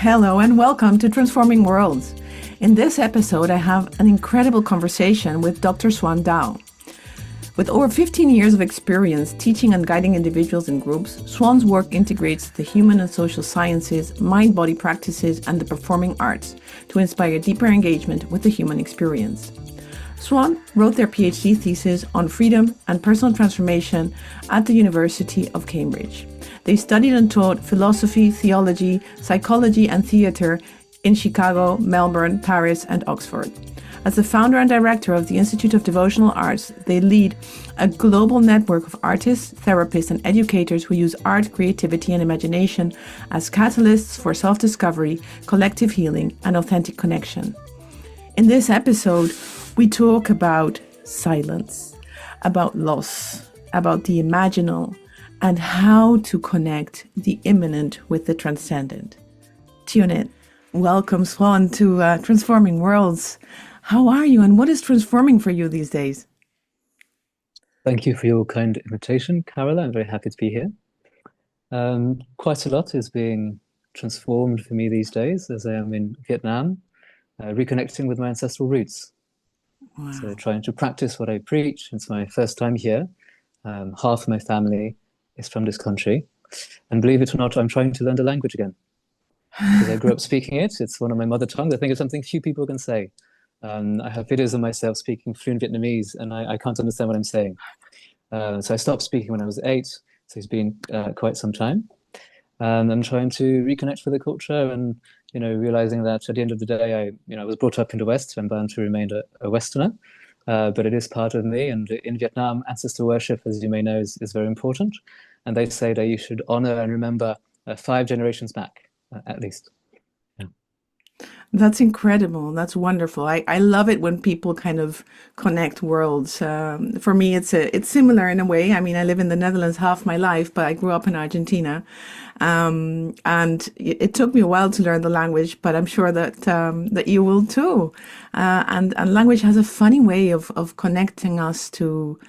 Hello and welcome to Transforming Worlds. In this episode, I have an incredible conversation with Dr. Swan Dao. With over 15 years of experience teaching and guiding individuals and groups, Swan's work integrates the human and social sciences, mind-body practices, and the performing arts to inspire deeper engagement with the human experience. Swan wrote their PhD thesis on freedom and personal transformation at the University of Cambridge. They studied and taught philosophy, theology, psychology, and theatre in Chicago, Melbourne, Paris, and Oxford. As the founder and director of the Institute of Devotional Arts, they lead a global network of artists, therapists, and educators who use art, creativity, and imagination as catalysts for self-discovery, collective healing, and authentic connection. In this episode, we talk about silence, about loss, about the imaginal, and how to connect the imminent with the transcendent. Tune in. Welcome, Swan, to Transforming Worlds. How are you, and what is transforming for you these days? Thank you for your kind invitation, Carola. I'm very happy to be here. Quite a lot is being transformed for me these days as I am in Vietnam, reconnecting with my ancestral roots. Wow. So trying to practice what I preach. It's my first time here. Half of my family is from this country. And believe it or not, I'm trying to learn the language again. Because I grew up speaking it. It's one of my mother tongues. I think it's something few people can say. I have videos of myself speaking fluent Vietnamese, and I can't understand what I'm saying. So I stopped speaking when I was 8. So it's been quite some time. I'm trying to reconnect with the culture and, realizing that at the end of the day, I was brought up in the West, so I'm bound to remain a Westerner. But it is part of me. And in Vietnam, ancestor worship, as you may know, is very important. And they say that you should honor and remember 5 generations back, at least. Yeah. That's incredible. That's wonderful. I love it when people kind of connect worlds. For me, it's similar in a way. I mean, I live in the Netherlands half my life, but I grew up in Argentina. And it took me a while to learn the language, but I'm sure that you will too. And language has a funny way of connecting us to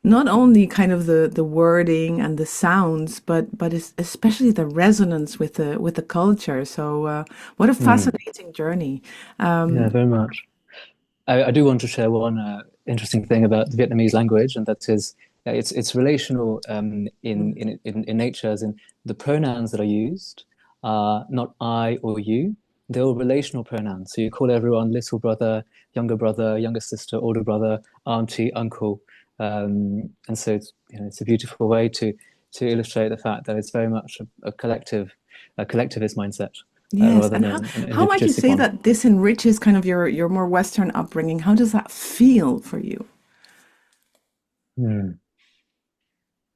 not only kind of the wording and the sounds, but especially the resonance with the culture. So what a fascinating journey. Yeah, very much. I do want to share one interesting thing about the Vietnamese language, and that is it's relational in nature, as in the pronouns that are used are not I or you. They're all relational pronouns. So you call everyone little brother, younger sister, older brother, auntie, uncle. And so it's a beautiful way to illustrate the fact that it's very much a collectivist mindset Yes, rather and than how an how might you individualistic say one. that this enriches kind of your more Western upbringing? How does that feel for you? Hmm.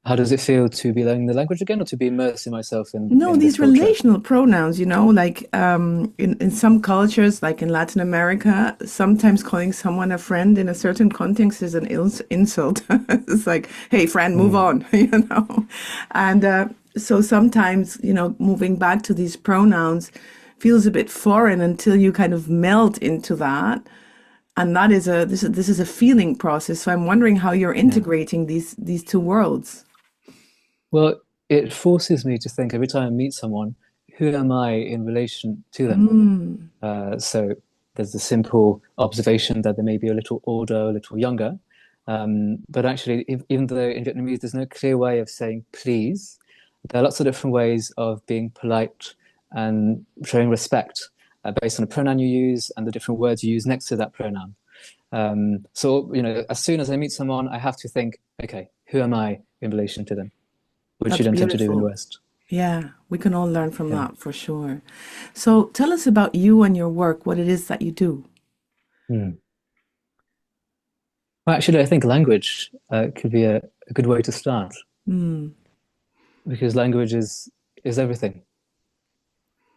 How does it feel to be learning the language again, or to be immersing myself No, in this these culture? relational pronouns, like in some cultures, like in Latin America, sometimes calling someone a friend in a certain context is an insult. It's like, hey, friend, move Hmm. on, you know. And so sometimes, moving back to these pronouns feels a bit foreign until you kind of melt into that. And that is this is a feeling process. So I'm wondering how you're Yeah. integrating these two worlds. Well, it forces me to think every time I meet someone, who am I in relation to them? Mm. So there's the simple observation that they may be a little older, a little younger. But actually, even though in Vietnamese there's no clear way of saying please, there are lots of different ways of being polite and showing respect based on the pronoun you use and the different words you use next to that pronoun. So, as soon as I meet someone, I have to think, okay, who am I in relation to them? Which you That's don't tend to do in the beautiful. West. Yeah, we can all learn from Yeah. that for sure. So tell us about you and your work, what it is that you do. Hmm. Well, actually, I think language could be a good way to start Mm, because language is everything.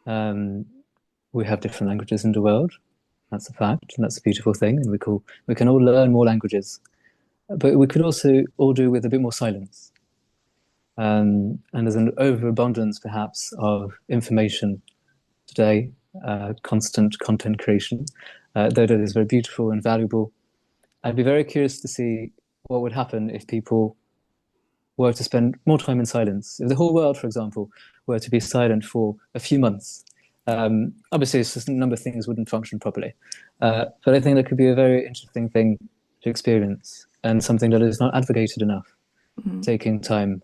Um, we have different languages in the world. That's a fact, and that's a beautiful thing. And we can all learn more languages, but we could also all do with a bit more silence. And there's an overabundance, perhaps, of information today, constant content creation, though that is very beautiful and valuable. I'd be very curious to see what would happen if people were to spend more time in silence. If the whole world, for example, were to be silent for a few months, Obviously, it's just a number of things wouldn't function properly. But I think that could be a very interesting thing to experience and something that is not advocated enough, taking time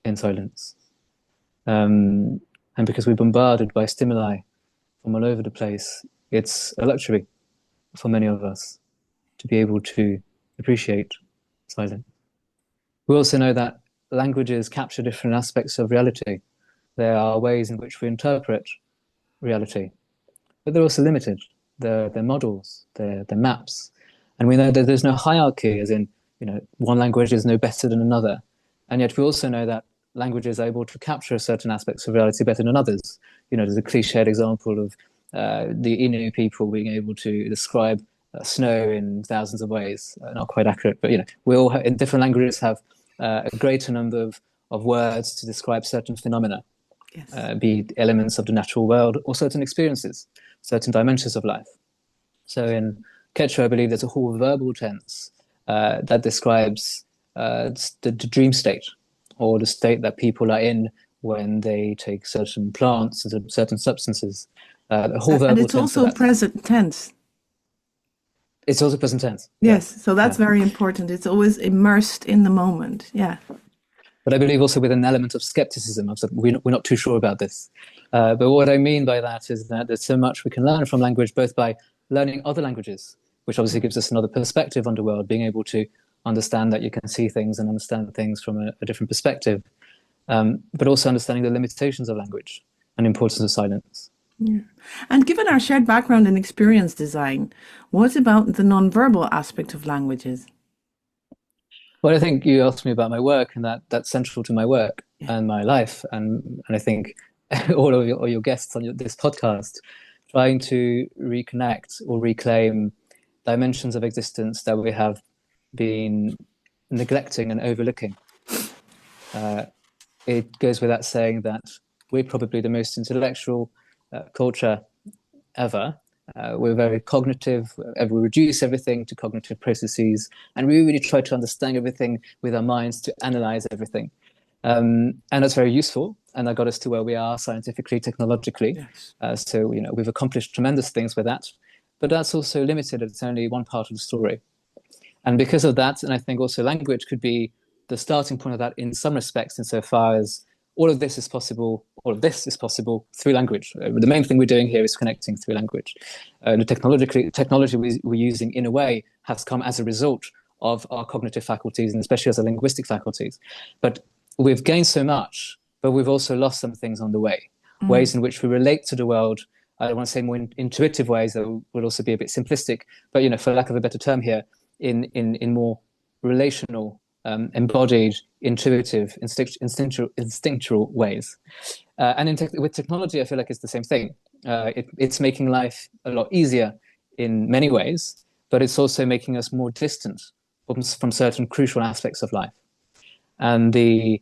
in silence. And because we're bombarded by stimuli from all over the place, it's a luxury for many of us to be able to appreciate silence. We also know that languages capture different aspects of reality. There are ways in which we interpret reality, but they're also limited. They're models, they're maps. And we know that there's no hierarchy, as in, one language is no better than another. And yet we also know that languages are able to capture certain aspects of reality better than others. There's a cliched example of the Innu people being able to describe snow in thousands of ways. Not quite accurate, but we all in different languages have a greater number of words to describe certain phenomena, Yes. be elements of the natural world or certain experiences, certain dimensions of life. So in Quechua, I believe there's a whole verbal tense that describes the dream state, or the state that people are in when they take certain plants and certain substances. The whole verbal and it's tense also present tense. It's also present tense. Yes, so that's very important. It's always immersed in the moment. Yeah. But I believe also with an element of skepticism, of we're not too sure about this. But what I mean by that is that there's so much we can learn from language, both by learning other languages, which obviously gives us another perspective on the world, being able to understand that you can see things and understand things from a different perspective, but also understanding the limitations of language and the importance of silence. Yeah. And given our shared background in experience design, what about the nonverbal aspect of languages? Well, I think you asked me about my work, and that's central to my work and my life. And I think all of your guests on this podcast, trying to reconnect or reclaim dimensions of existence that we have been neglecting and overlooking. It goes without saying that we're probably the most intellectual culture ever. We're very cognitive. We reduce everything to cognitive processes, and we really try to understand everything with our minds, to analyze everything. And that's very useful, and that got us to where we are scientifically, technologically. Yes. So we've accomplished tremendous things with that, but that's also limited. It's only one part of the story. And because of that, and I think also language could be the starting point of that in some respects, insofar as all of this is possible through language. The main thing we're doing here is connecting through language. The technology we're using, in a way, has come as a result of our cognitive faculties, and especially as our linguistic faculties. But we've gained so much, but we've also lost some things on the way. Ways in which we relate to the world. I don't want to say more intuitive ways, that would also be a bit simplistic, but for lack of a better term here, in more relational, embodied, intuitive, instinctual ways. And with technology, I feel like it's the same thing. It's making life a lot easier in many ways, but it's also making us more distant from certain crucial aspects of life. And the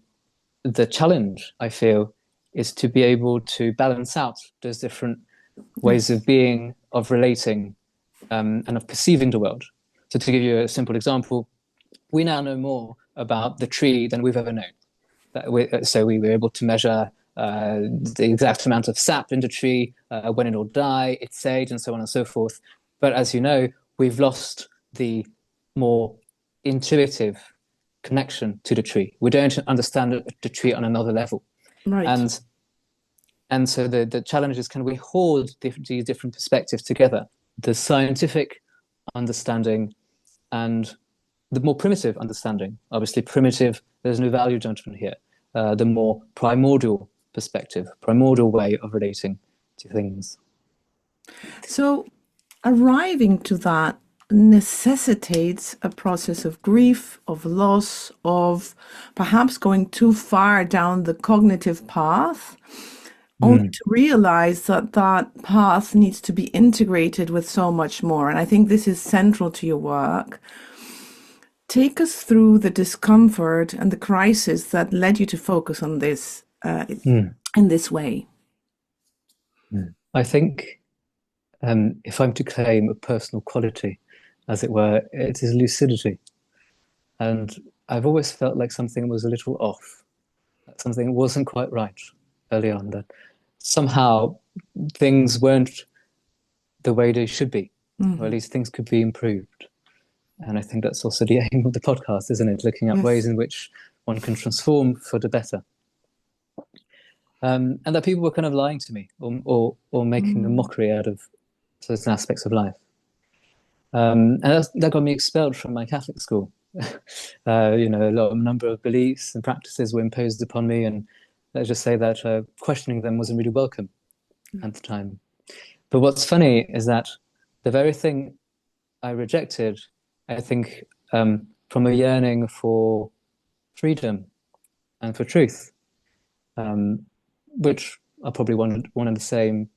challenge, I feel, is to be able to balance out those different ways of being, of relating, and of perceiving the world. So to give you a simple example, we now know more about the tree than we've ever known. So we were able to measure the exact amount of sap in the tree, when it'll die, its age, and so on and so forth. But as you know, we've lost the more intuitive connection to the tree. We don't understand the tree on another level. Right. And so the challenge is, can we hold these different perspectives together? The scientific understanding and the more primitive understanding. Obviously, primitive, there's no value judgment here. The more primordial perspective, primordial way of relating to things. So arriving to that necessitates a process of grief, of loss, of perhaps going too far down the cognitive path, only to realize that that path needs to be integrated with so much more. And I think this is central to your work. Take us through the discomfort and the crisis that led you to focus on this in this way. I think if I'm to claim a personal quality, as it were, it is lucidity. And I've always felt like something was a little off, that something wasn't quite right early on, that somehow things weren't the way they should be, or at least things could be improved. And I think that's also the aim of the podcast, isn't it? Looking at ways in which one can transform for the better. And that people were kind of lying to me or making a mockery out of certain aspects of life. And that got me expelled from my Catholic school. A number of beliefs and practices were imposed upon me, and let's just say that questioning them wasn't really welcome at the time. But what's funny is that the very thing I rejected, I think, from a yearning for freedom and for truth, which are probably one and the same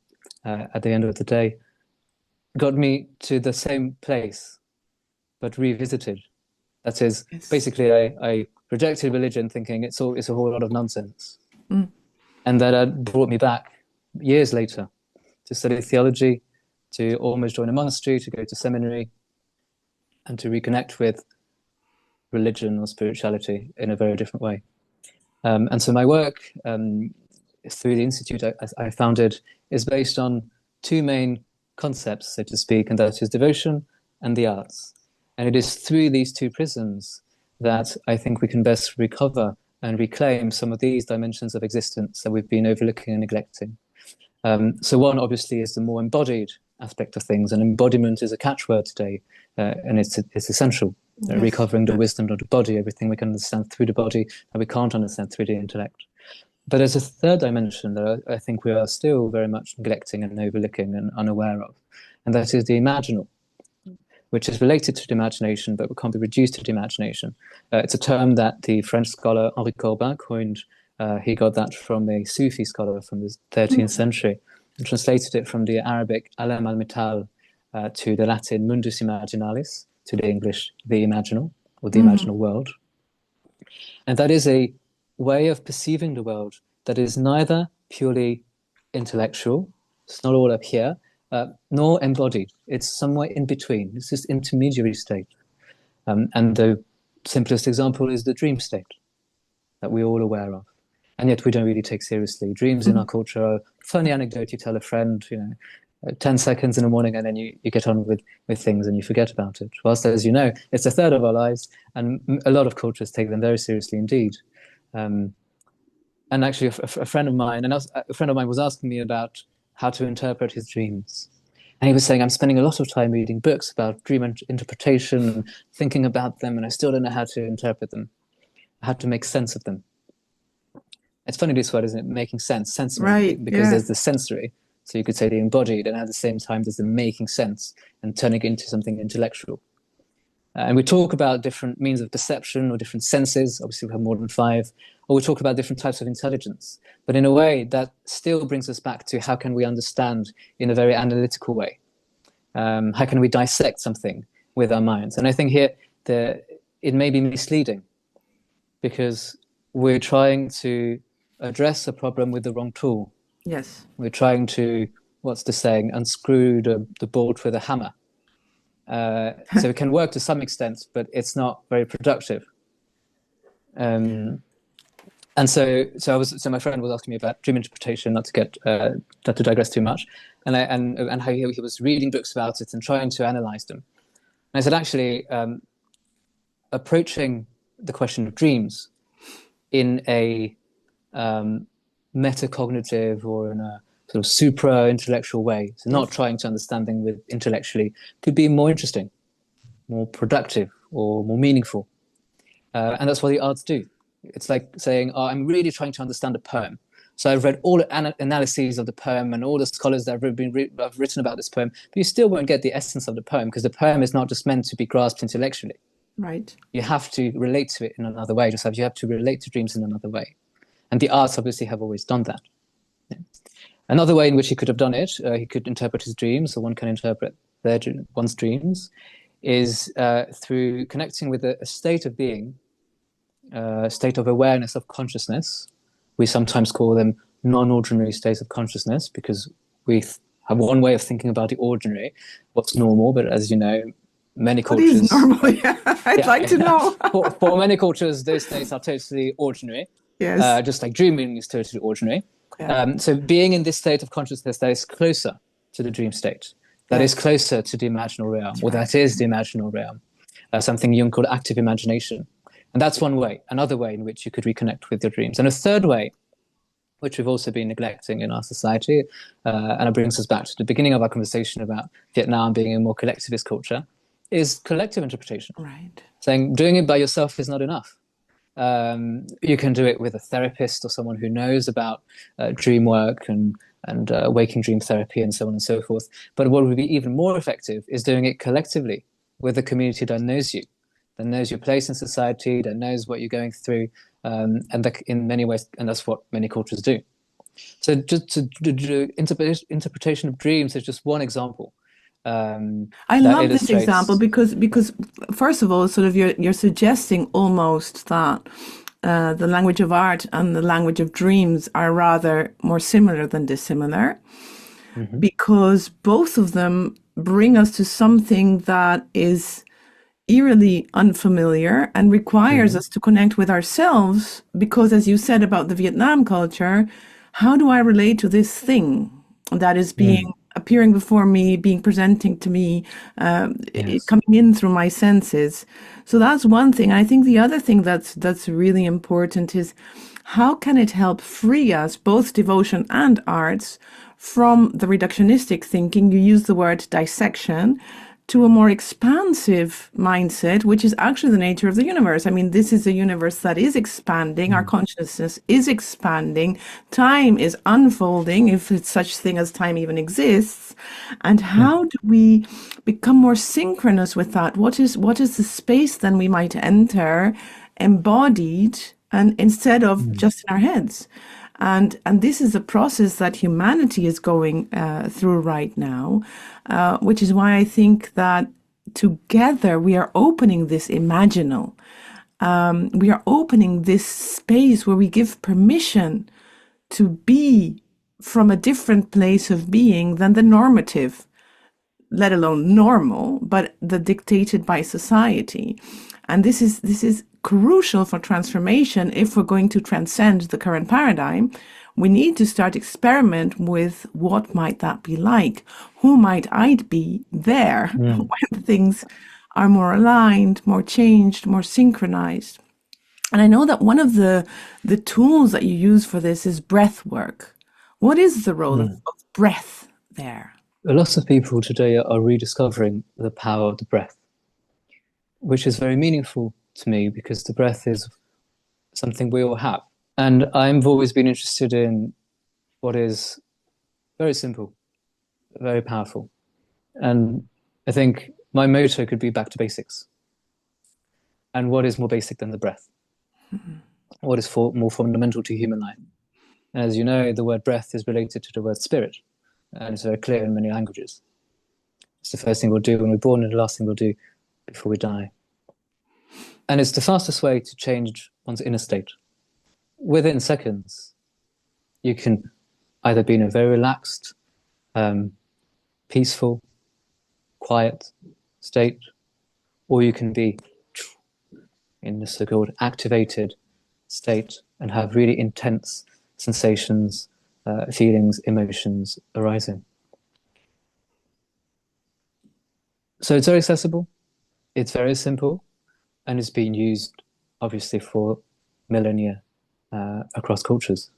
at the end of the day, got me to the same place, but revisited. That is, basically, I rejected religion, thinking it's a whole lot of nonsense, and that brought me back years later to study theology, to almost join a monastery, to go to seminary, and to reconnect with religion or spirituality in a very different way. And so my work through the Institute I founded is based on two main concepts, so to speak, and that is devotion and the arts. And it is through these two prisms that I think we can best recover and reclaim some of these dimensions of existence that we've been overlooking and neglecting. So one, obviously, is the more embodied aspect of things, and embodiment is a catchword today, and it's essential. Recovering the wisdom of the body, everything we can understand through the body that we can't understand through the intellect. But there's a third dimension that I think we are still very much neglecting and overlooking and unaware of, and that is the imaginal, which is related to the imagination, but can't be reduced to the imagination. It's a term that the French scholar Henri Corbin coined. He got that from a Sufi scholar from the 13th century, and translated it from the Arabic alam al-mital to the Latin mundus imaginalis, to the English the imaginal, or the imaginal world. And that is a way of perceiving the world that is neither purely intellectual, it's not all up here, nor embodied. It's somewhere in between. It's this intermediary state. And the simplest example is the dream state that we're all aware of. And yet we don't really take seriously. Dreams in our culture are a funny anecdote you tell a friend, 10 seconds in the morning, and then you get on with things and you forget about it. Whilst, as you know, it's a third of our lives, and a lot of cultures take them very seriously indeed. And actually, a friend of mine was asking me about how to interpret his dreams. And he was saying, I'm spending a lot of time reading books about dream interpretation and thinking about them, and I still don't know how to interpret them, how to make sense of them. It's funny, this word, isn't it? Making sense, right? Because there's the sensory. So you could say the embodied, and at the same time, there's the making sense and turning it into something intellectual. And we talk about different means of perception or different senses. Obviously, we have more than 5. Or we talk about different types of intelligence. But in a way, that still brings us back to how can we understand in a very analytical way? How can we dissect something with our minds? And I think here it may be misleading because we're trying to address a problem with the wrong tool. Yes. We're trying to, what's the saying, unscrew the bolt with a hammer. So it can work to some extent, but it's not very productive. And so my friend was asking me about dream interpretation, not to digress too much, and how he was reading books about it and trying to analyze them. And I said, actually, approaching the question of dreams in a metacognitive or in a sort of supra-intellectual way, so not trying to understand them with intellectually, could be more interesting, more productive, or more meaningful. And that's what the arts do. It's like saying, I'm really trying to understand a poem. So I've read all the analyses of the poem and all the scholars that have written about this poem, but you still won't get the essence of the poem, because the poem is not just meant to be grasped intellectually. Right. You have to relate to it in another way, just as you have to relate to dreams in another way. And the arts obviously have always done that. Yeah. Another way in which he could have done it, he could interpret his dreams, or one can interpret one's dreams, is through connecting with a state of being, a state of awareness, of consciousness. We sometimes call them non-ordinary states of consciousness, because we have one way of thinking about the ordinary, what's normal, but as you know, many cultures... What is normal? Yeah, I'd like to know. for many cultures, those states are totally ordinary. Yes. Just like dreaming is totally ordinary. Yeah. So being in this state of consciousness that is closer to the dream state, that is closer to the imaginal realm, or that is the imaginal realm, something Jung called active imagination. And that's one way, another way in which you could reconnect with your dreams. And a third way, which we've also been neglecting in our society, and it brings us back to the beginning of our conversation about Vietnam being a more collectivist culture, is collective interpretation. Right. Saying doing it by yourself is not enough. You can do it with a therapist or someone who knows about dream work and waking dream therapy and so on and so forth. But what would be even more effective is doing it collectively with a community that knows you, that knows your place in society, that knows what you're going through, and that in many ways, and that's what many cultures do. So just to interpretation of dreams is just one example. I That love this example illustrates. because first of all, sort of you're suggesting almost that the language of art and the language of dreams are rather more similar than dissimilar, because both of them bring us to something that is eerily unfamiliar and requires us to connect with ourselves. Because, as you said about the Vietnam culture, how do I relate to this thing that is appearing before me, being presenting to me, Yes. coming in through my senses? So that's one thing. I think the other thing that's really important is how can it help free us, both devotion and arts, from the reductionistic thinking? You use the word dissection, to a more expansive mindset, which is actually the nature of the universe. I mean, this is a universe that is expanding. Our consciousness is expanding. Time is unfolding, if it's such thing as time even exists. And how do we become more synchronous with that? What is the space then we might enter embodied and instead of just in our heads? And this is a process that humanity is going through right now, which is why I think that together we are opening this imaginal. We are opening this space where we give permission to be from a different place of being than the normative, let alone normal, but the dictated by society. And this is crucial for transformation. If we're going to transcend the current paradigm, we need to start experiment with what might that be like? Who might I be there when things are more aligned, more changed, more synchronized? And I know that one of the tools that you use for this is breath work. What is the role of breath there? A lot of people today are rediscovering the power of the breath, which is very meaningful to me because the breath is something we all have. And I've always been interested in what is very simple, very powerful. And I think my motto could be back to basics. And what is more basic than the breath? What is more fundamental to human life? And as you know, the word breath is related to the word spirit. And it's very clear in many languages. It's the first thing we'll do when we're born and the last thing we'll do before we die. And it's the fastest way to change one's inner state. Within seconds, you can either be in a very relaxed, peaceful, quiet state, or you can be in the so-called activated state and have really intense sensations, feelings, emotions arising. So it's very accessible, it's very simple, and it's been used, obviously, for millennia across cultures.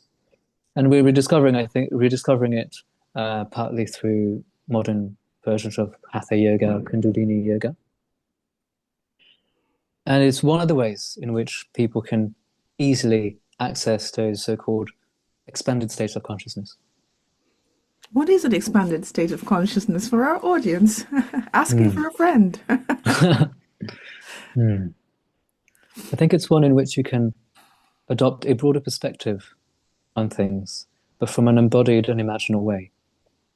And we're rediscovering it partly through modern versions of Hatha Yoga, Kundalini Yoga. And it's one of the ways in which people can easily access those so-called expanded states of consciousness. What is an expanded state of consciousness for our audience? Asking for a friend. I think it's one in which you can adopt a broader perspective on things, but from an embodied and imaginal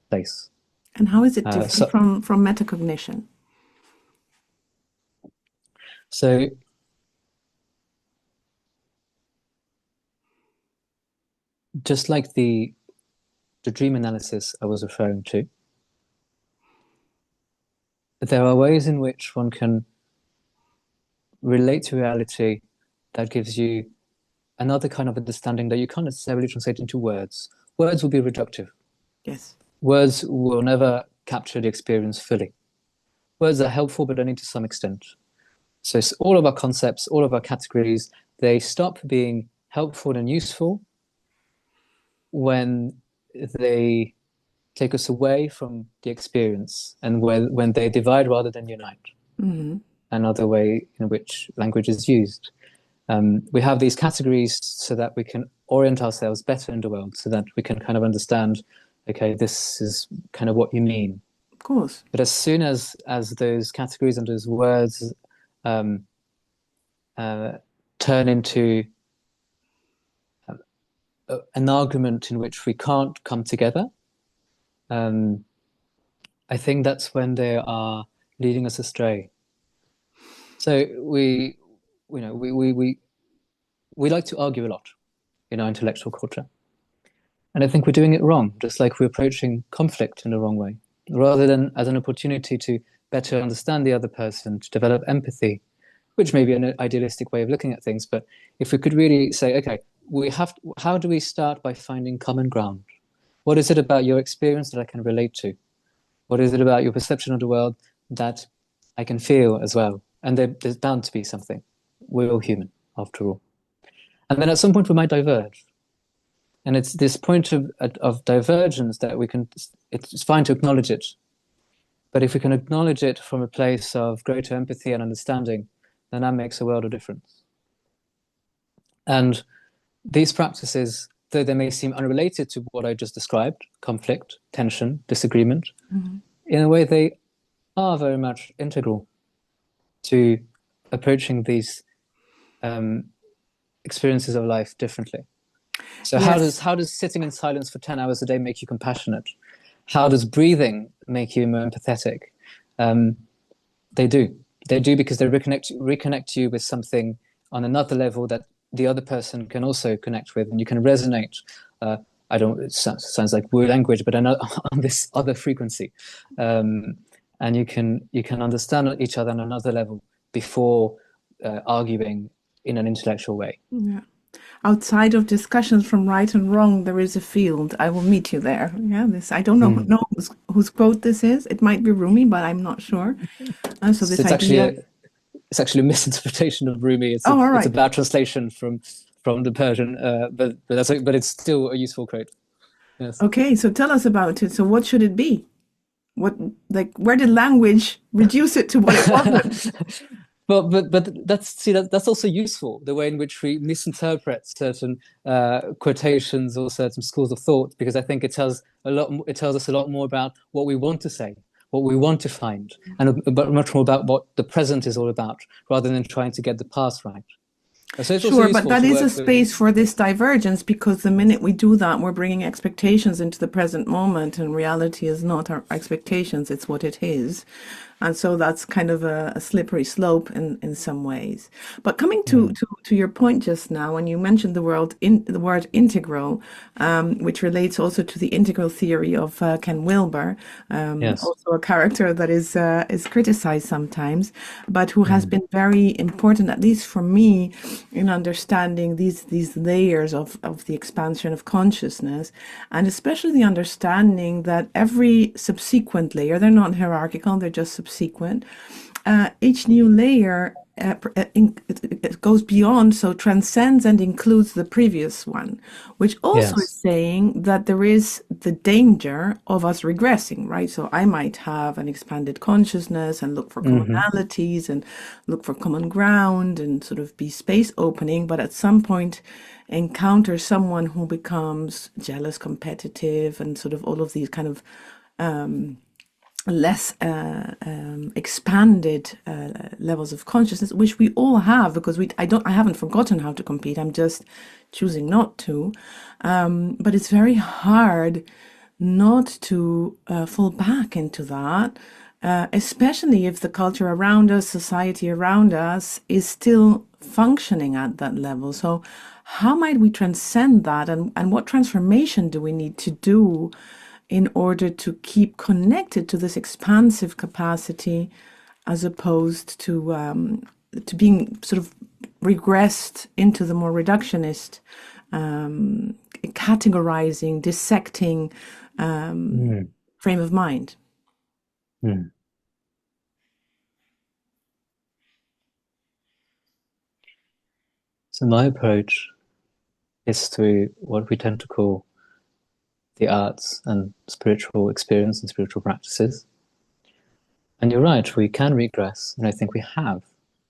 place. And how is it different from metacognition? So just like the dream analysis I was referring to, there are ways in which one can relate to reality that gives you another kind of understanding that you can't necessarily translate into words words will be reductive. Yes. Words will never capture the experience fully. Words are helpful, but only to some extent. So all of our concepts, all of our categories, they stop being helpful and useful when they take us away from the experience, and when they divide rather than unite. Mm-hmm. Another way in which language is used. We have these categories so that we can orient ourselves better in the world, so that we can kind of understand, okay, this is kind of what you mean. Of course. But as soon as those categories and those words turn into an argument in which we can't come together, I think that's when they are leading us astray. So we like to argue a lot in our intellectual culture. And I think we're doing it wrong, just like we're approaching conflict in the wrong way. Rather than as an opportunity to better understand the other person, to develop empathy, which may be an idealistic way of looking at things, but if we could really say, okay, how do we start by finding common ground? What is it about your experience that I can relate to? What is it about your perception of the world that I can feel as well? And there's bound to be something. We're all human, after all. And then at some point we might diverge. And it's this point of divergence that it's fine to acknowledge it. But if we can acknowledge it from a place of greater empathy and understanding, then that makes a world of difference. And these practices, though they may seem unrelated to what I just described, conflict, tension, disagreement, in a way they are very much integral to approaching these experiences of life differently. So Yes. how does sitting in silence for 10 hours a day make you compassionate? How does breathing make you more empathetic? They do because they reconnect you with something on another level that the other person can also connect with, and you can resonate. It sounds like word language, but on this other frequency, and you can understand each other on another level before arguing in an intellectual way. Yeah. Outside of discussions from right and wrong, there is a field. I will meet you there. Yeah, this I don't know whose quote this is. It might be Rumi, but I'm not sure. So this It's idea. it's actually a misinterpretation of Rumi. It's All right. it's a bad translation from the Persian, but it's still a useful quote. Yes. Okay, so tell us about it. So what should it be? Where did language reduce it to what it wasn't? But that's also useful, the way in which we misinterpret certain quotations or certain schools of thought, because I think it tells us a lot more about what we want to say, what we want to find, and much more about what the present is all about, rather than trying to get the past right. So it's Sure, but that is a space for this divergence, because the minute we do that, we're bringing expectations into the present moment, and reality is not our expectations, it's what it is. And so that's kind of a slippery slope in some ways. But coming to your point just now, when you mentioned the word integral, which relates also to the integral theory of Ken Wilber, Yes. also a character that is criticized sometimes, but who has been very important, at least for me, in understanding these layers of the expansion of consciousness, and especially the understanding that every subsequent layer, they're not hierarchical, they're just subsequent. Each new layer it goes beyond, so transcends and includes the previous one, which also is saying that there is the danger of us regressing, right? So I might have an expanded consciousness and look for commonalities and look for common ground and sort of be space opening, but at some point encounter someone who becomes jealous, competitive, and sort of all of these kind of less expanded levels of consciousness, which we all have, because I haven't forgotten how to compete. I'm just choosing not to. But it's very hard not to fall back into that, especially if the culture around us, society around us, is still functioning at that level. So how might we transcend that, and what transformation do we need to do in order to keep connected to this expansive capacity, as opposed to being sort of regressed into the more reductionist categorizing, dissecting frame of mind. So my approach is through what we tend to call the arts and spiritual experience and spiritual practices. And you're right, we can regress, and I think we have,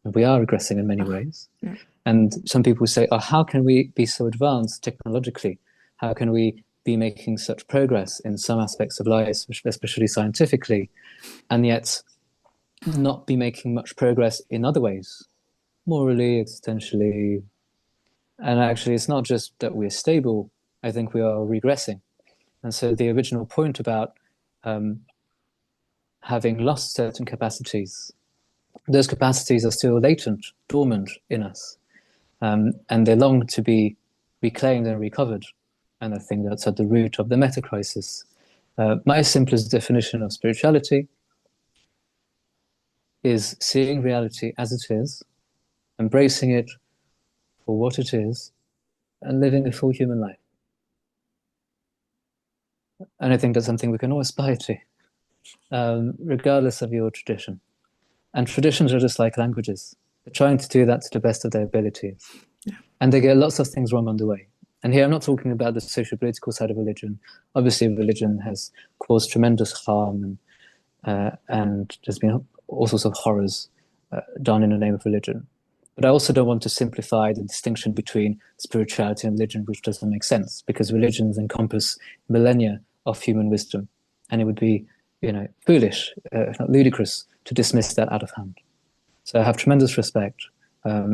and we are regressing in many ways. Yeah. And some people say, oh, how can we be so advanced technologically? How can we be making such progress in some aspects of life, especially scientifically, and yet not be making much progress in other ways, morally, existentially? And actually, it's not just that we're stable, I think we are regressing. And so the original point about having lost certain capacities, those capacities are still latent, dormant in us, and they long to be reclaimed and recovered. And I think that's at the root of the meta-crisis. My simplest definition of spirituality is seeing reality as it is, embracing it for what it is, and living a full human life. And I think that's something we can all aspire to, regardless of your tradition. And traditions are just like languages. They're trying to do that to the best of their abilities. Yeah. And they get lots of things wrong on the way. And here I'm not talking about the socio-political side of religion. Obviously, religion has caused tremendous harm, and there's been all sorts of horrors done in the name of religion. But I also don't want to simplify the distinction between spirituality and religion, which doesn't make sense, because religions encompass millennia of human wisdom, and it would be, foolish, if not ludicrous, to dismiss that out of hand. So I have tremendous respect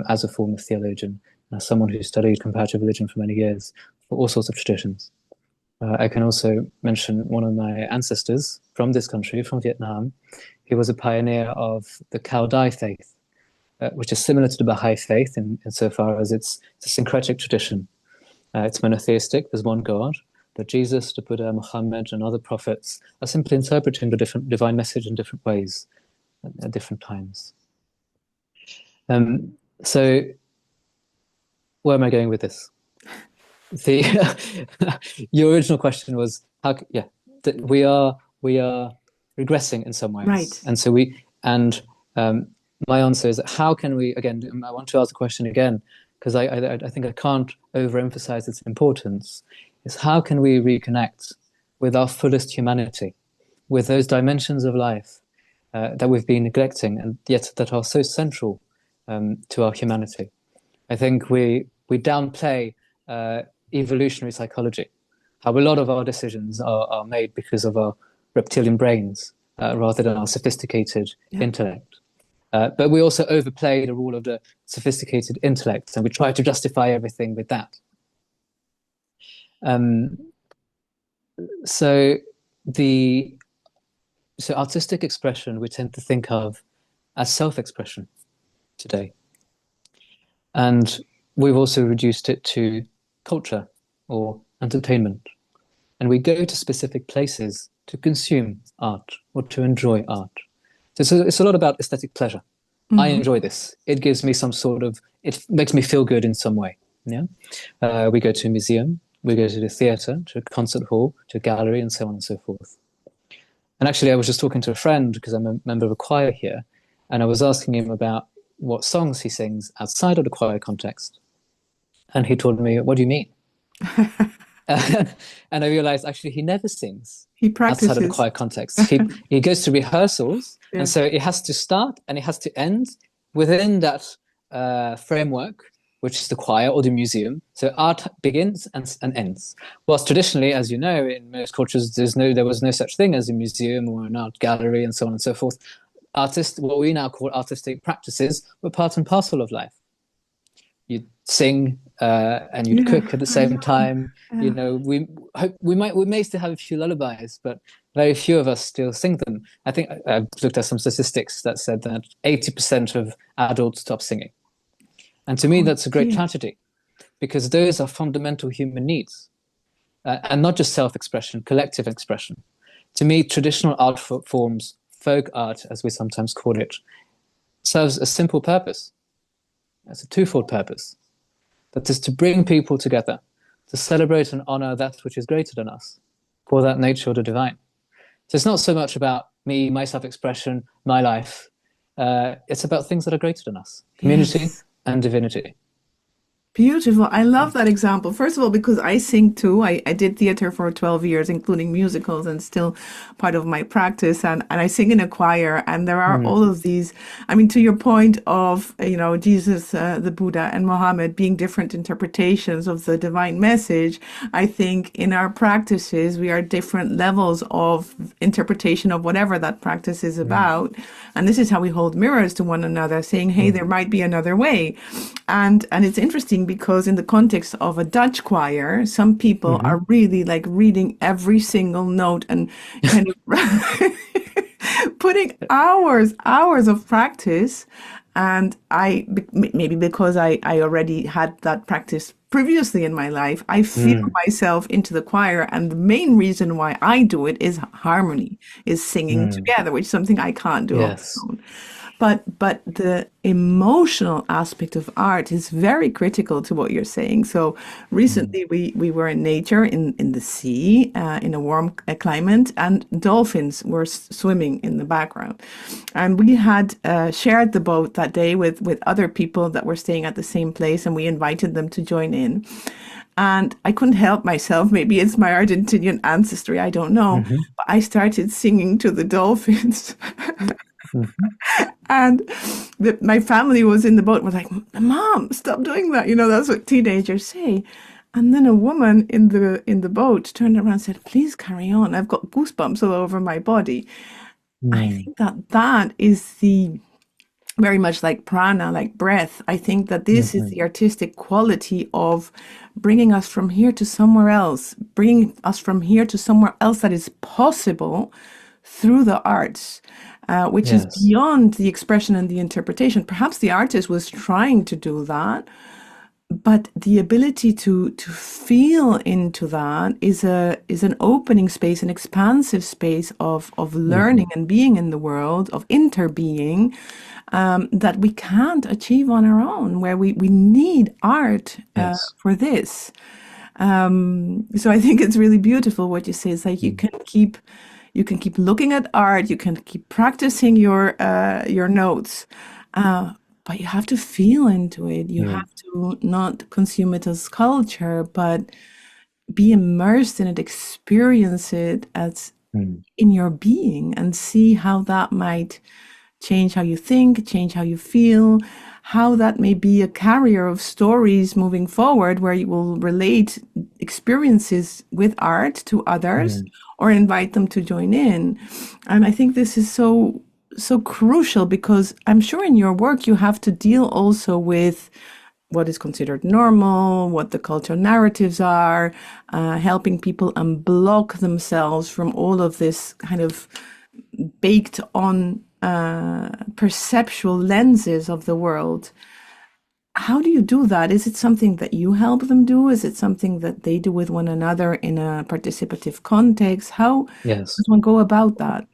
as a former theologian, as someone who studied comparative religion for many years, for all sorts of traditions. I can also mention one of my ancestors from this country, from Vietnam. He was a pioneer of the Cao Dai faith, which is similar to the Baha'i faith insofar as it's a syncretic tradition. It's monotheistic, there's one God, but Jesus, the Buddha, Muhammad, and other prophets are simply interpreting the different divine message in different ways at different times. So where am I going with this? Your original question was we are regressing in some ways, right? And so my answer is, how can we, again, I want to ask the question again, because I think I can't overemphasize its importance, is how can we reconnect with our fullest humanity, with those dimensions of life that we've been neglecting, and yet that are so central to our humanity. I think we downplay evolutionary psychology, how a lot of our decisions are made because of our reptilian brains rather than our sophisticated intellect. But we also overplay the role of the sophisticated intellect, and we try to justify everything with that. So artistic expression we tend to think of as self-expression today. And we've also reduced it to culture or entertainment. And we go to specific places to consume art or to enjoy art. So it's a lot about aesthetic pleasure. Mm-hmm. I enjoy this. It gives me it makes me feel good in some way. Yeah. We go to a museum, we go to the theatre, to a concert hall, to a gallery, and so on and so forth. And actually, I was just talking to a friend, because I'm a member of a choir here, and I was asking him about what songs he sings outside of the choir context. And he told me, what do you mean? And I realized, actually, he never sings. He practices outside of the choir context. He goes to rehearsals, and so it has to start and it has to end within that framework, which is the choir or the museum. So art begins and ends. Whilst traditionally, as you know, in most cultures, there was no such thing as a museum or an art gallery and so on and so forth. What we now call artistic practices, were part and parcel of life. You'd sing and you'd cook at the same time. Yeah. We may still have a few lullabies, but very few of us still sing them. I think I've looked at some statistics that said that 80% of adults stop singing. And to me, that's a great tragedy, because those are fundamental human needs, and not just self-expression, collective expression. To me, traditional art forms, folk art, as we sometimes call it, serves a simple purpose. It's a twofold purpose. That is to bring people together, to celebrate and honor that which is greater than us, for that nature of the divine. So it's not so much about me, my self-expression, my life. It's about things that are greater than us, community Yes. and divinity. Beautiful. I love that example. First of all, because I sing too. I did theater for 12 years, including musicals, and still part of my practice. And I sing in a choir. And there are all of these, I mean, to your point of, Jesus, the Buddha, and Muhammad being different interpretations of the divine message. I think in our practices, we are different levels of interpretation of whatever that practice is about. And this is how we hold mirrors to one another, saying, hey, there might be another way. And it's interesting because in the context of a Dutch choir, some people are really like reading every single note and kind of putting hours of practice. And maybe because I already had that practice previously in my life, I feel myself into the choir. And the main reason why I do it is harmony, is singing together, which is something I can't do on Yes. my own. But the emotional aspect of art is very critical to what you're saying. So recently we were in nature, in the sea, in a warm climate, and dolphins were swimming in the background. And we had shared the boat that day with other people that were staying at the same place, and we invited them to join in. And I couldn't help myself. Maybe it's my Argentinian ancestry, I don't know. But I started singing to the dolphins. And my family was in the boat and was like, Mom, stop doing that. That's what teenagers say. And then a woman in the boat turned around and said, please carry on. I've got goosebumps all over my body. I think that is very much like prana, like breath. I think that this is the artistic quality of bringing us from here to somewhere else, bringing us from here to somewhere else that is possible through the arts. Which is beyond the expression and the interpretation. Perhaps the artist was trying to do that, but the ability to feel into that is an opening space, an expansive space of learning and being in the world, of interbeing, that we can't achieve on our own, where we need art for this. So I think it's really beautiful what you say. It's like you can keep looking at art, you can keep practicing your notes, but you have to feel into it. You have to not consume it as culture, but be immersed in it, experience it as in your being, and see how that might change how you think, change how you feel, how that may be a carrier of stories moving forward, where you will relate experiences with art to others or invite them to join in. And I think this is so crucial, because I'm sure in your work you have to deal also with what is considered normal, what the cultural narratives are, helping people unblock themselves from all of this kind of baked on perceptual lenses of the world. How do you do that? Is it something that you help them do? Is it something that they do with one another in a participative context? How does one go about that?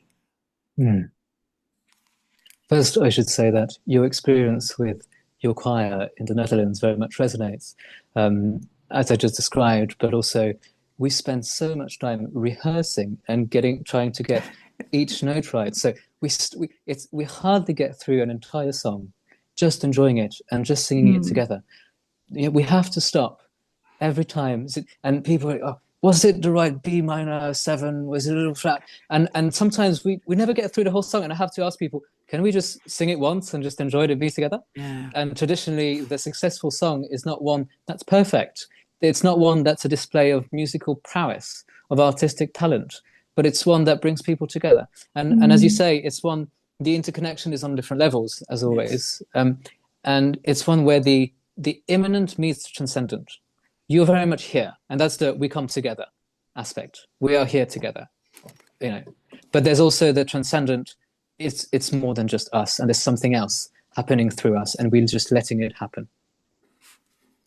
First, I should say that your experience with your choir in the Netherlands very much resonates, as I just described, but also we spend so much time rehearsing and trying to get each note right. So we hardly get through an entire song just enjoying it and just singing it together. We have to stop every time. And people are like, oh, was it the right B minor 7? Was it a little flat? And sometimes we never get through the whole song, and I have to ask people, can we just sing it once and just enjoy the beat together? Yeah. And traditionally, the successful song is not one that's perfect. It's not one that's a display of musical prowess, of artistic talent, but it's one that brings people together. And as you say, it's one, the interconnection is on different levels, as always. And it's one where the imminent meets the transcendent. You're very much here, and that's the we come together aspect. We are here together, But there's also the transcendent. It's more than just us, and there's something else happening through us, and we're just letting it happen.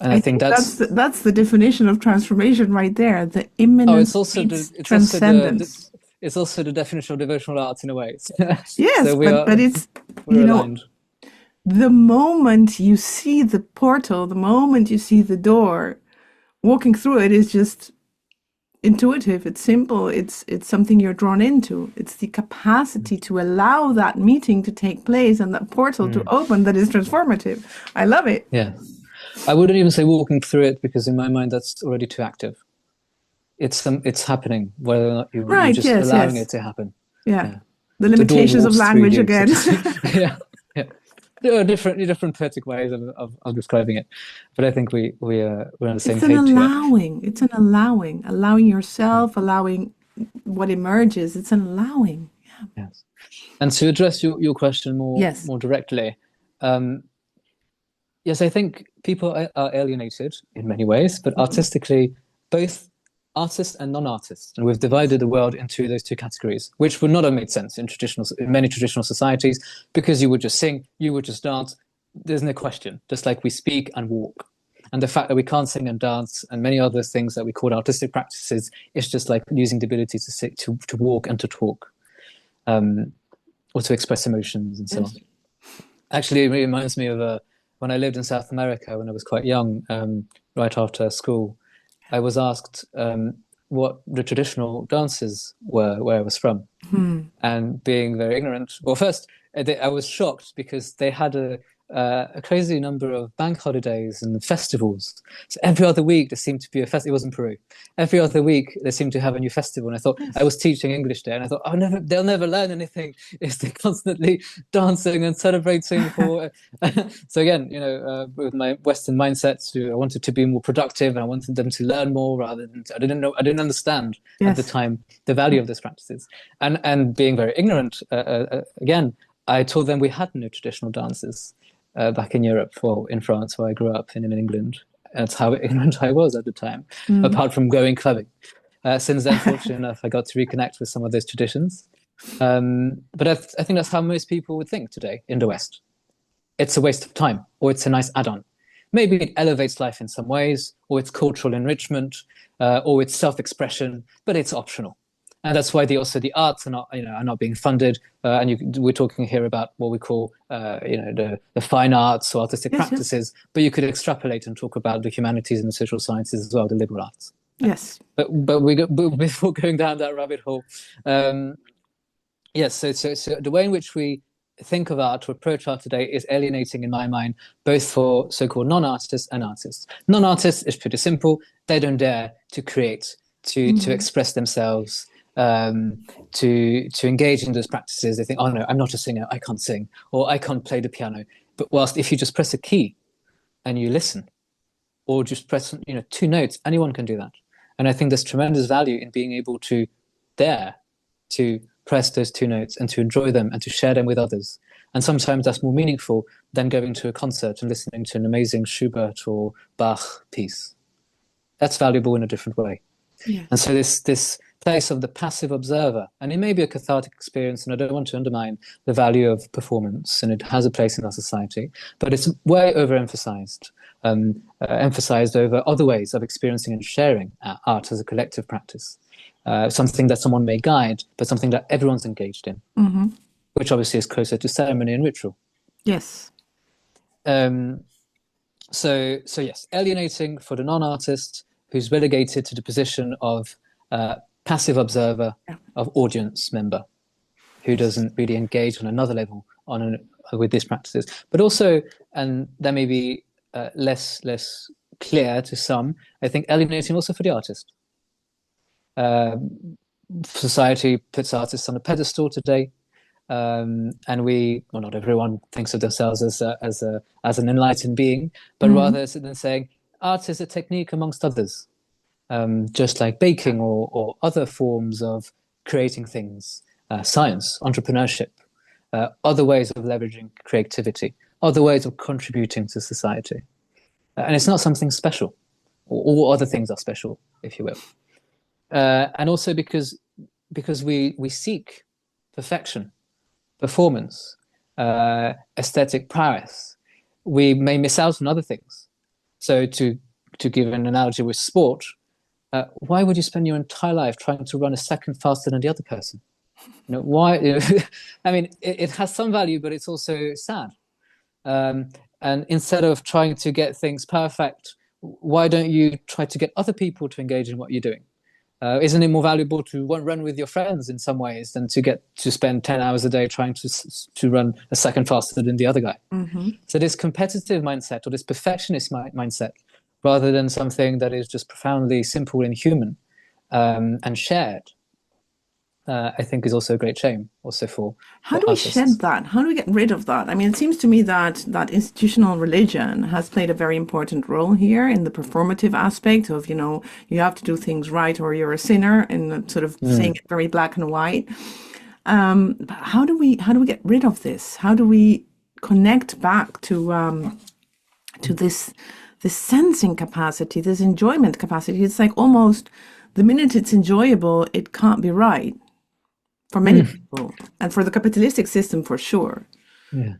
And I think that's the definition of transformation right there. The imminent transcendence. It's also the definition of devotional arts in a way. Yes, so but it's aligned. The moment you see the portal, the moment you see the door, walking through it is just intuitive. It's simple. It's something you're drawn into. It's the capacity to allow that meeting to take place and that portal to open that is transformative. I love it. Yeah. I wouldn't even say walking through it, because in my mind that's already too active. It's happening, whether or not you're just allowing it to happen. Yeah. The limitations of language again. Yeah. There are different poetic ways of describing it, but I think we're on the same page here. It's an allowing yourself, allowing what emerges. It's an allowing. Yeah. Yes. And to address your question more directly, yes, I think people are alienated in many ways, but artistically, both artists and non-artists, and we've divided the world into those two categories, which would not have made sense in many traditional societies, because you would just sing, you would just dance. There's no question. Just like we speak and walk, and the fact that we can't sing and dance and many other things that we call artistic practices is just like using the ability to sit, to walk and to talk, or to express emotions and so on. Actually, it reminds me of when I lived in South America when I was quite young, right after school. I was asked what the traditional dances were where I was from. And being very ignorant, well, first, I was shocked because they had a crazy number of bank holidays and festivals. So every other week there seemed to be a festival. It was in Peru. Every other week they seemed to have a new festival. And I thought, I was teaching English there, and I thought, they'll never learn anything if they're constantly dancing and celebrating for. So again, with my Western mindset, I wanted to be more productive, and I wanted them to learn more rather than I didn't understand at the time the value of these practices, and being very ignorant again. I told them we had no traditional dances back in Europe, or in France, where I grew up, and in England. That's how ignorant I was at the time, apart from going clubbing. Since then, fortunately enough, I got to reconnect with some of those traditions. But I think that's how most people would think today in the West. It's a waste of time, or it's a nice add-on. Maybe it elevates life in some ways, or it's cultural enrichment, or it's self-expression, but it's optional. And that's why the arts are not being funded. We're talking here about what we call the fine arts or artistic practices. But you could extrapolate and talk about the humanities and the social sciences as well, the liberal arts. Yes. But before going down that rabbit hole, yes. So the way in which we think of art, to approach art today, is alienating in my mind, both for so-called non-artists and artists. Non-artists is pretty simple. They don't dare to create, to express themselves. To engage in those practices. They think, oh no, I'm not a singer, I can't sing, or I can't play the piano. But whilst if you just press a key and you listen, or just press 2 notes, anyone can do that. And I think there's tremendous value in being able to dare to press those 2 notes and to enjoy them and to share them with others. And sometimes that's more meaningful than going to a concert and listening to an amazing Schubert or Bach piece. That's valuable in a different way. Yes. And so this place of the passive observer, and it may be a cathartic experience, and I don't want to undermine the value of performance, and it has a place in our society, but it's way overemphasized, emphasized over other ways of experiencing and sharing art as a collective practice, something that someone may guide, but something that everyone's engaged in, which obviously is closer to ceremony and ritual. Yes. So yes, alienating for the non-artist who's relegated to the position of passive observer, of audience member, who doesn't really engage on another level with these practices. But also, and that may be less clear to some, I think alienating also for the artist. Society puts artists on a pedestal today, and not everyone thinks of themselves as an enlightened being, but rather than saying art is a technique amongst others. Just like baking or other forms of creating things, science, entrepreneurship, other ways of leveraging creativity, other ways of contributing to society. And it's not something special. All other things are special, if you will. And also because we seek perfection, performance, aesthetic prowess, we may miss out on other things. So to give an analogy with sport, why would you spend your entire life trying to run a second faster than the other person? Why? I mean, it has some value, but it's also sad. And instead of trying to get things perfect, why don't you try to get other people to engage in what you're doing? Isn't it more valuable to run with your friends in some ways than to get to spend 10 hours a day trying to run a second faster than the other guy? Mm-hmm. So this competitive mindset or this perfectionist mindset, rather than something that is just profoundly simple and human and shared, I think is also a great shame also for How do we artists. shed that? How do we get rid of that? I mean, it seems to me that institutional religion has played a very important role here in the performative aspect of, you have to do things right or you're a sinner, and sort of saying it very black and white. But how do we get rid of this? How do we connect back to this sensing capacity, this enjoyment capacity? It's like almost the minute it's enjoyable, it can't be right. For many people, and for the capitalistic system, for sure. Yeah,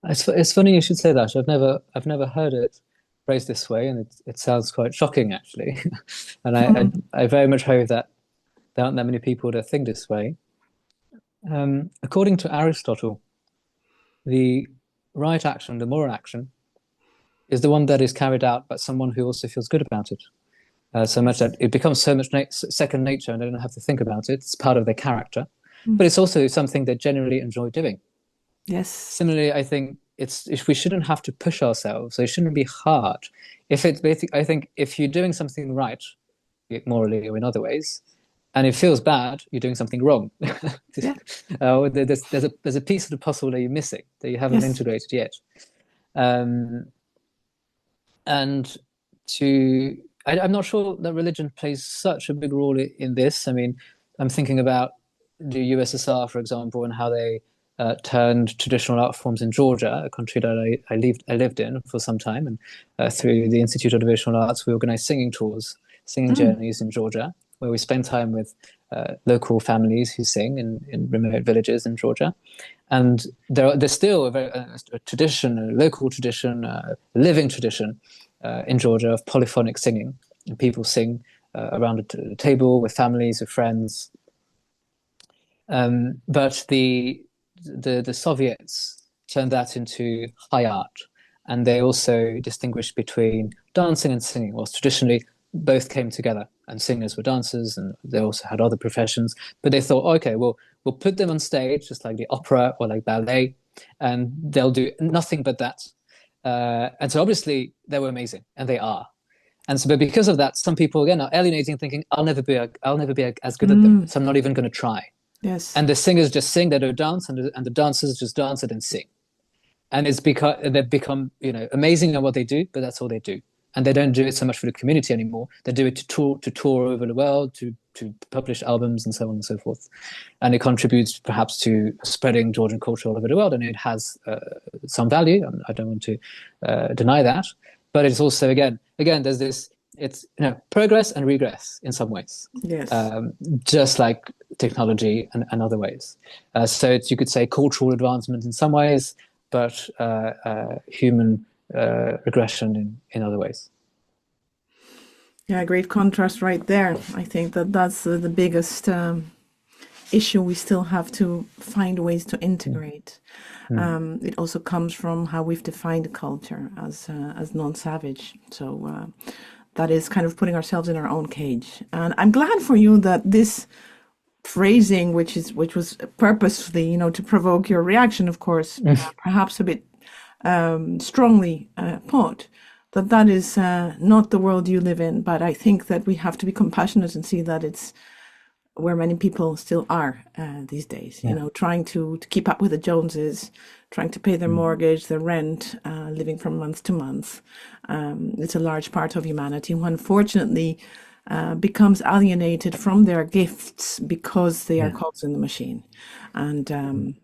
it's funny you should say that. I've never heard it phrased this way, and it sounds quite shocking actually. And I very much hope that there aren't that many people that think this way. According to Aristotle, the right action, the moral action, is the one that is carried out by someone who also feels good about it. So much that it becomes so much second nature, and they don't have to think about it. It's part of their character, but it's also something they generally enjoy doing. Yes. Similarly, I think if we shouldn't have to push ourselves, so it shouldn't be hard. If it's basically, I think if you're doing something right, be it morally or in other ways, and it feels bad, you're doing something wrong. Yeah. There's a piece of the puzzle that you're missing, that you haven't Yes. integrated yet. And I'm not sure that religion plays such a big role in this. I mean, I'm thinking about the USSR, for example, and how they turned traditional art forms in Georgia, a country that I lived in for some time, and through the Institute of Devotional Arts, we organized singing tours, singing journeys in Georgia, where we spend time with local families who sing in remote villages in Georgia. And there's still a tradition, a local tradition, a living tradition in Georgia of polyphonic singing. And people sing around a table with families, with friends. But the Soviets turned that into high art, and they also distinguished between dancing and singing. Whilst traditionally both came together, and singers were dancers, and they also had other professions. But they thought, okay, well, we'll put them on stage, just like the opera or like ballet, and they'll do nothing but that. And so obviously they were amazing, and they are. And so, but because of that, some people again are alienating, thinking, I'll never be as good at them, so I'm not even going to try. Yes. And the singers just sing, they don't dance, and the dancers just dance it and sing. And it's because they've become, amazing at what they do, but that's all they do. And they don't do it so much for the community anymore. They do it to tour over the world, to publish albums and so on and so forth. And it contributes perhaps to spreading Georgian culture all over the world, and it has some value. I don't want to deny that. But it's also, again, there's this, it's progress and regress in some ways. Yes. Just like technology and other ways. So you could say cultural advancement in some ways, but human regression in other ways. Yeah, great contrast right there. I think that's the biggest issue we still have to find ways to integrate. It also comes from how we've defined culture as non-savage. So that is kind of putting ourselves in our own cage. And I'm glad for you that this phrasing, which was purposefully, to provoke your reaction, of course, perhaps a bit strongly put, that is not the world you live in. But I think that we have to be compassionate and see that it's where many people still are these days, trying to keep up with the Joneses, trying to pay their mortgage, their rent, living from month to month. It's a large part of humanity who unfortunately becomes alienated from their gifts because they are cogs in the machine. And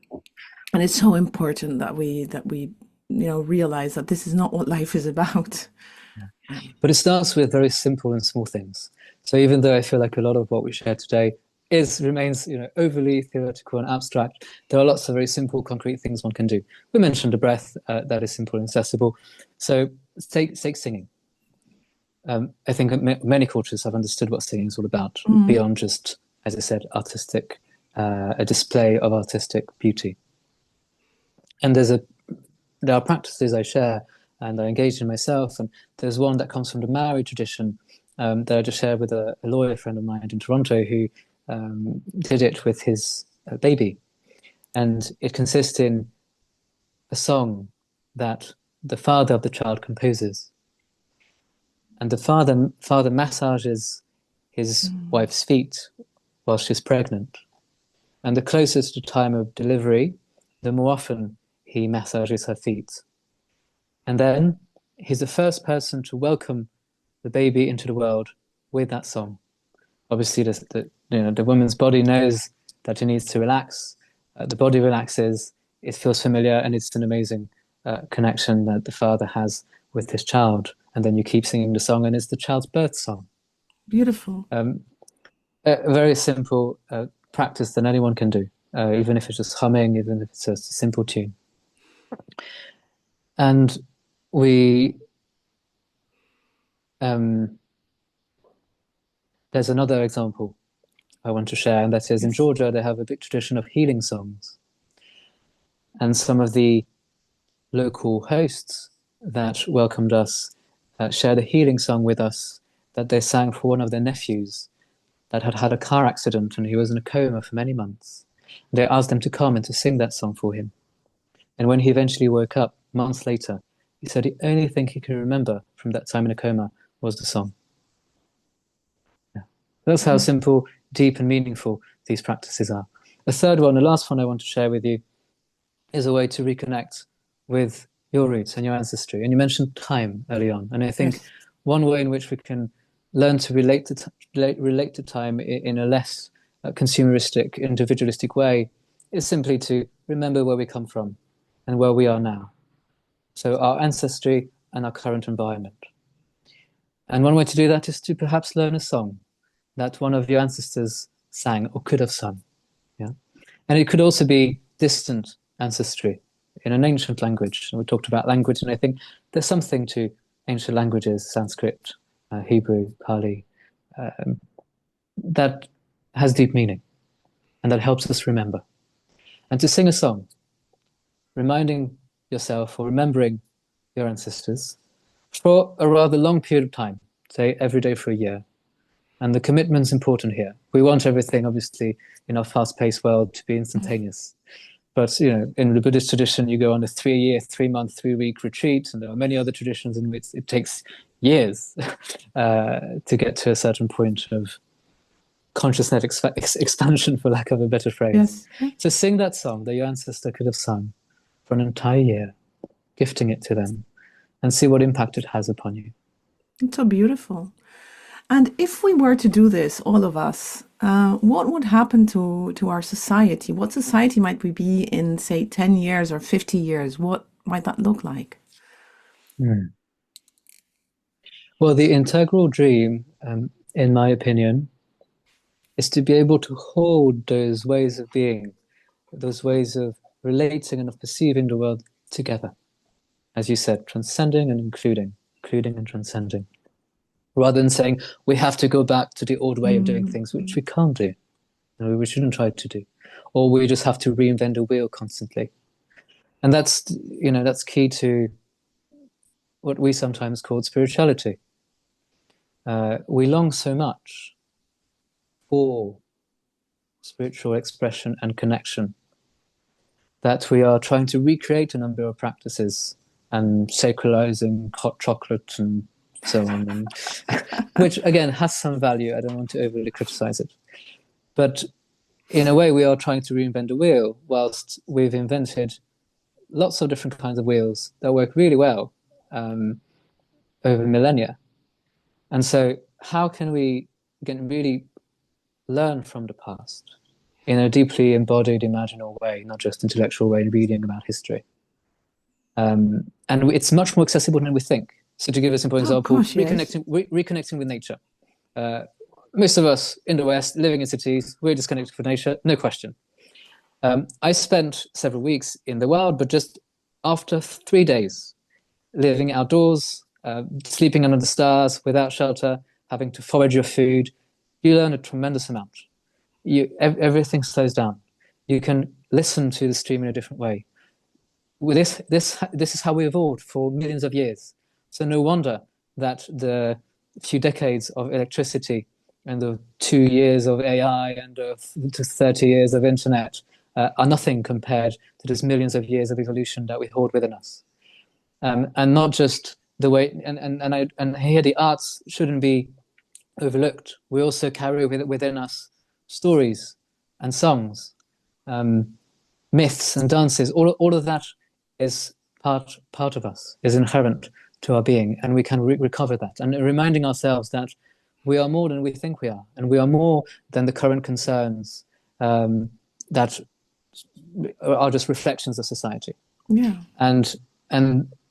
it's so important that we realize that this is not what life is about. But it starts with very simple and small things. So even though I feel like a lot of what we share today remains overly theoretical and abstract, there are lots of very simple, concrete things one can do. We mentioned the breath, that is simple and accessible. So take singing. I think many cultures have understood what singing is all about, beyond just, as I said, artistic, a display of artistic beauty. And there are practices I share and I engaged in myself. And there's one that comes from the Maori tradition that I just shared with a lawyer friend of mine in Toronto who did it with his baby. And it consists in a song that the father of the child composes. And the father massages his wife's feet while she's pregnant. And the closer to the time of delivery, the more often he massages her feet. And then he's the first person to welcome the baby into the world with that song. Obviously, the woman's body knows that it needs to relax. The body relaxes, it feels familiar, and it's an amazing connection that the father has with his child. And then you keep singing the song, and it's the child's birth song. Beautiful. A very simple practice that anyone can do, even if it's just humming, even if it's just a simple tune. And there's another example I want to share, and that is in Georgia, they have a big tradition of healing songs. And some of the local hosts that welcomed us shared a healing song with us that they sang for one of their nephews that had had a car accident and he was in a coma for many months. They asked them to come and to sing that song for him. And when he eventually woke up months later, he said the only thing he could remember from that time in a coma was the song. Yeah. That's how simple, deep, and meaningful these practices are. The third one, the last one I want to share with you, is a way to reconnect with your roots and your ancestry. And you mentioned time early on. And I think one way in which we can learn to relate to time in a less consumeristic, individualistic way is simply to remember where we come from and where we are now. So our ancestry and our current environment. And one way to do that is to perhaps learn a song that one of your ancestors sang or could have sung. Yeah? And it could also be distant ancestry in an ancient language. We talked about language, and I think there's something to ancient languages, Sanskrit, Hebrew, Pali, that has deep meaning and that helps us remember. And to sing a song, reminding yourself or remembering your ancestors for a rather long period of time, say every day for a year. And the commitment's important here. We want everything, obviously, in our fast-paced world to be instantaneous. But in the Buddhist tradition, you go on a 3-year, 3-month, 3-week retreat, and there are many other traditions in which it takes years to get to a certain point of consciousness expansion, for lack of a better phrase. Yes. So sing that song that your ancestor could have sung for an entire year, gifting it to them, and see what impact it has upon you. It's so beautiful. And if we were to do this, all of us, what would happen to our society? What society might we be in, say, 10 years or 50 years? What might that look like? Well, the integral dream, in my opinion, is to be able to hold those ways of being, those ways of relating and of perceiving the world together. As you said, transcending and including and transcending. Rather than saying, we have to go back to the old way of doing things, which we can't do. We shouldn't try to do. Or we just have to reinvent the wheel constantly. And that's key to what we sometimes call spirituality. We long so much for spiritual expression and connection that we are trying to recreate a number of practices and sacralizing hot chocolate and so on, which again has some value. I don't want to overly criticize it. But in a way, we are trying to reinvent the wheel whilst we've invented lots of different kinds of wheels that work really well over millennia. And so how can we really learn from the past in a deeply embodied, imaginal way, not just intellectual way, reading about history? And it's much more accessible than we think. So to give a simple example, reconnecting with nature. Most of us in the West, living in cities, we're disconnected from nature, no question. I spent several weeks in the wild, but just after 3 days, living outdoors, sleeping under the stars, without shelter, having to forage your food, you learn a tremendous amount. Everything slows down. You can listen to the stream in a different way. this is how we evolved for millions of years. So no wonder that the few decades of electricity and the 2 years of AI and the 30 years of internet are nothing compared to those millions of years of evolution that we hold within us. And not just the way, and here the arts shouldn't be overlooked. We also carry within us stories and songs, myths and dances. All of that is part of us, is inherent to our being, and we can recover that. And reminding ourselves that we are more than we think we are, and we are more than the current concerns that are just reflections of society. Yeah. And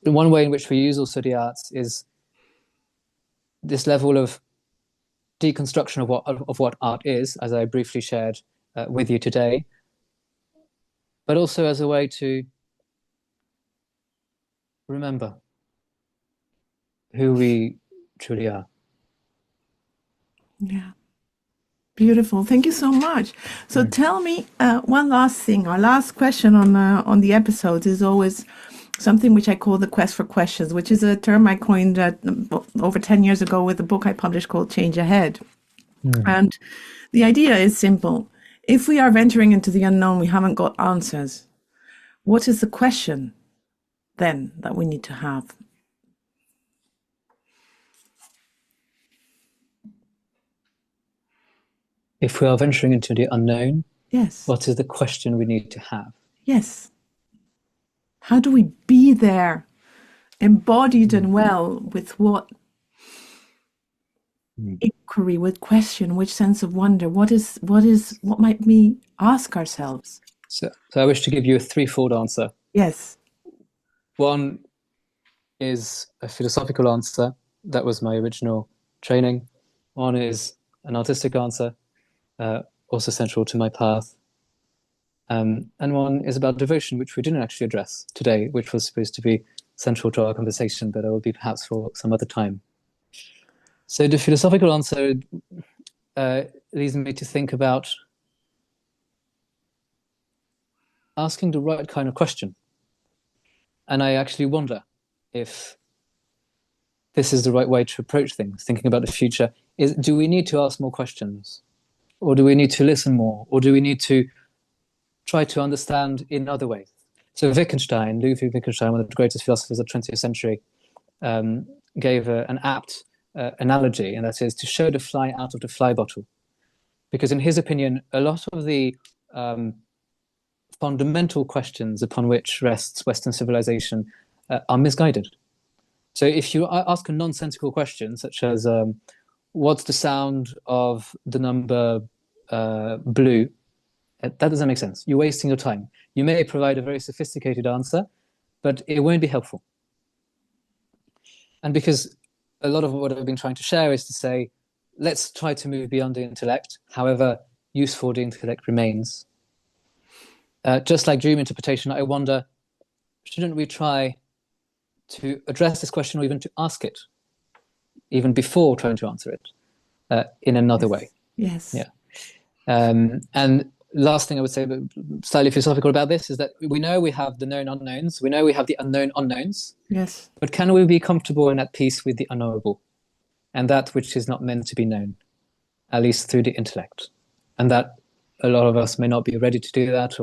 one way in which we use also the arts is this level of deconstruction of what art is, as I briefly shared with you today, but also as a way to remember who we truly are. Yeah. Beautiful. Thank you so much. So tell me one last thing. Our last question on the episodes is always something which I call the quest for questions, which is a term I coined over 10 years ago with a book I published called Change Ahead. And the idea is simple. If we are venturing into the unknown, we haven't got answers. What is the question then that we need to have? If we are venturing into the unknown, Yes. what is the question we need to have? Yes. How do we be there, embodied and well, with what inquiry, with question, which sense of wonder? What might we ask ourselves? So I wish to give you a threefold answer. Yes. One is a philosophical answer. That was my original training. One is an artistic answer, also central to my path. And one is about devotion, which we didn't actually address today, which was supposed to be central to our conversation, but it will be perhaps for some other time. So the philosophical answer leads me to think about asking the right kind of question. And I actually wonder if this is the right way to approach things, thinking about the future. Do we need to ask more questions? Or do we need to listen more? Or do we need to try to understand in other ways? So Ludwig Wittgenstein, one of the greatest philosophers of the 20th century, gave an apt analogy, and that is to show the fly out of the fly bottle. Because in his opinion, a lot of the fundamental questions upon which rests Western civilization are misguided. So if you ask a nonsensical question, such as, what's the sound of the number blue? That doesn't make sense. You're wasting your time. You may provide a very sophisticated answer, but it won't be helpful. And because a lot of what I've been trying to share is to say, let's try to move beyond the intellect, however useful the intellect remains. Just like dream interpretation, I wonder, shouldn't we try to address this question or even to ask it, even before trying to answer it, in another way? Yes. Yeah. And last thing I would say, but slightly philosophical about this, is that we know we have the known unknowns. We know we have the unknown unknowns. Yes. But can we be comfortable and at peace with the unknowable and that which is not meant to be known, at least through the intellect? And that a lot of us may not be ready to do that,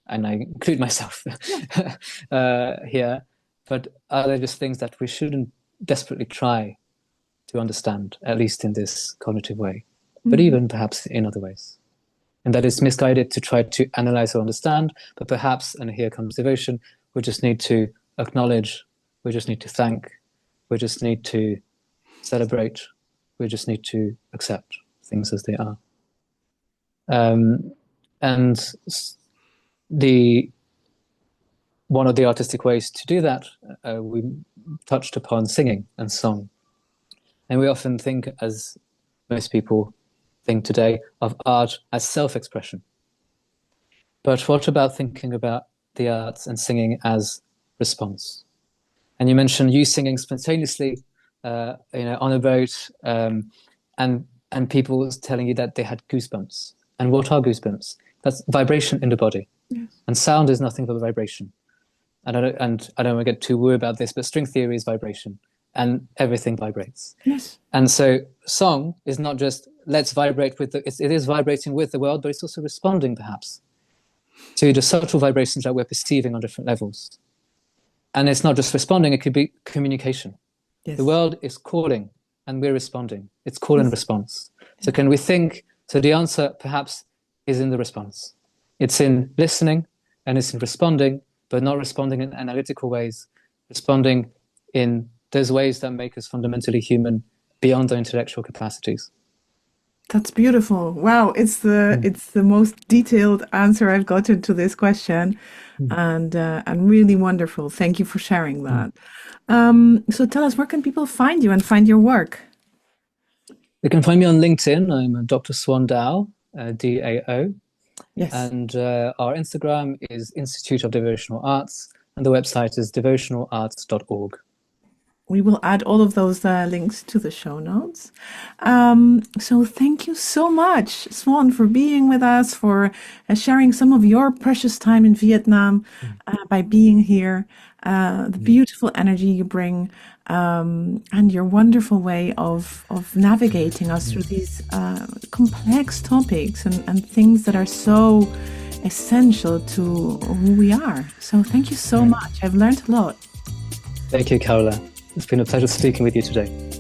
and I include myself here. But are there just things that we shouldn't desperately try to understand, at least in this cognitive way, but even perhaps in other ways? And that it's misguided to try to analyze or understand, but perhaps, and here comes devotion, we just need to acknowledge, we just need to thank, we just need to celebrate, we just need to accept things as they are. And one of the artistic ways to do that, we touched upon singing and song. And we often think, as most people think today, of art as self-expression. But what about thinking about the arts and singing as response? And you mentioned you singing spontaneously, on a boat, and people telling you that they had goosebumps. And what are goosebumps? That's vibration in the body. Yes. And sound is nothing but vibration. and I don't want to get too woo about this, but string theory is vibration, and everything vibrates. Yes. And so song is not just let's vibrate with it is vibrating with the world, but it's also responding perhaps to the subtle vibrations that we're perceiving on different levels. And it's not just responding, it could be communication. Yes. The world is calling and we're responding. It's call and response. So can we think, so the answer perhaps is in the response. It's in listening and it's in responding, but not responding in analytical ways, responding in those ways that make us fundamentally human beyond our intellectual capacities. That's beautiful. Wow, it's the most detailed answer I've gotten to this question, and really wonderful. Thank you for sharing that. So tell us, where can people find you and find your work? They can find me on LinkedIn. I'm Dr. Swan Dao, DAO. Yes. And our Instagram is Institute of Devotional Arts, and the website is devotionalarts.org. We will add all of those links to the show notes. So thank you so much, Swan, for being with us, for sharing some of your precious time in Vietnam by being here, the beautiful energy you bring, and your wonderful way of navigating us through these complex topics and things that are so essential to who we are. So thank you so much. I've learned a lot. Thank you, Carola. It's been a pleasure speaking with you today.